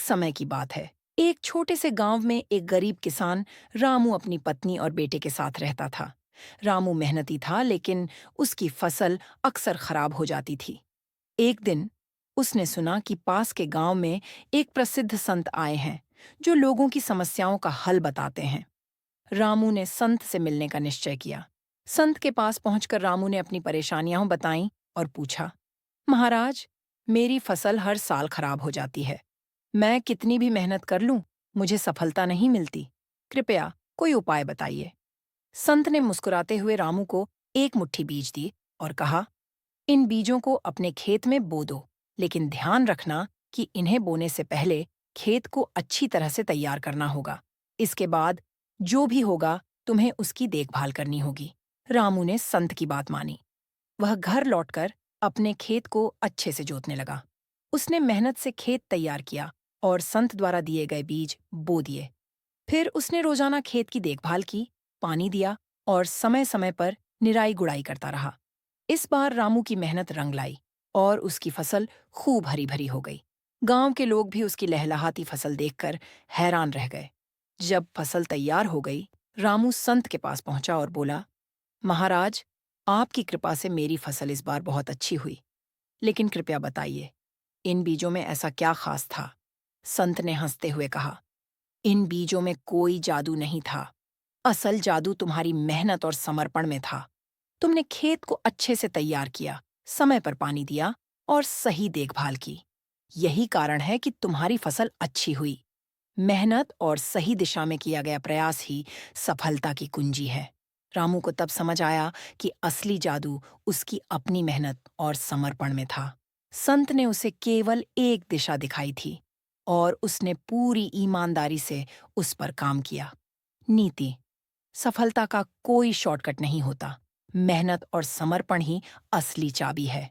समय की बात है। एक छोटे से गांव में एक गरीब किसान रामू अपनी पत्नी और बेटे के साथ रहता था। रामू मेहनती था, लेकिन उसकी फसल अक्सर खराब हो जाती थी। एक दिन उसने सुना कि पास के गांव में एक प्रसिद्ध संत आए हैं जो लोगों की समस्याओं का हल बताते हैं। रामू ने संत से मिलने का निश्चय किया। संत के पास पहुंचकर रामू ने अपनी परेशानियां बताईं और पूछा, महाराज, मेरी फसल हर साल खराब हो जाती है। मैं कितनी भी मेहनत कर लूं, मुझे सफलता नहीं मिलती। कृपया कोई उपाय बताइए। संत ने मुस्कुराते हुए रामू को एक मुट्ठी बीज दी और कहा, इन बीजों को अपने खेत में बो दो, लेकिन ध्यान रखना कि इन्हें बोने से पहले खेत को अच्छी तरह से तैयार करना होगा। इसके बाद जो भी होगा, तुम्हें उसकी देखभाल करनी होगी। रामू ने संत की बात मानी। वह घर लौटकर अपने खेत को अच्छे से जोतने लगा। उसने मेहनत से खेत तैयार किया और संत द्वारा दिए गए बीज बो दिए। फिर उसने रोजाना खेत की देखभाल की, पानी दिया और समय समय पर निराई गुड़ाई करता रहा। इस बार रामू की मेहनत रंग लाई और उसकी फसल खूब हरी भरी हो गई। गांव के लोग भी उसकी लहलहाती फसल देखकर हैरान रह गए। जब फसल तैयार हो गई, रामू संत के पास पहुंचा और बोला, महाराज, आपकी कृपा से मेरी फसल इस बार बहुत अच्छी हुई, लेकिन कृपया बताइए, इन बीजों में ऐसा क्या खास था? संत ने हंसते हुए कहा, इन बीजों में कोई जादू नहीं था। असल जादू तुम्हारी मेहनत और समर्पण में था। तुमने खेत को अच्छे से तैयार किया, समय पर पानी दिया और सही देखभाल की। यही कारण है कि तुम्हारी फसल अच्छी हुई। मेहनत और सही दिशा में किया गया प्रयास ही सफलता की कुंजी है। रामू को तब समझ आया कि असली जादू उसकी अपनी मेहनत और समर्पण में था। संत ने उसे केवल एक दिशा दिखाई थी और उसने पूरी ईमानदारी से उस पर काम किया। नीति: सफलता का कोई शॉर्टकट नहीं होता। मेहनत और समर्पण ही असली चाबी है।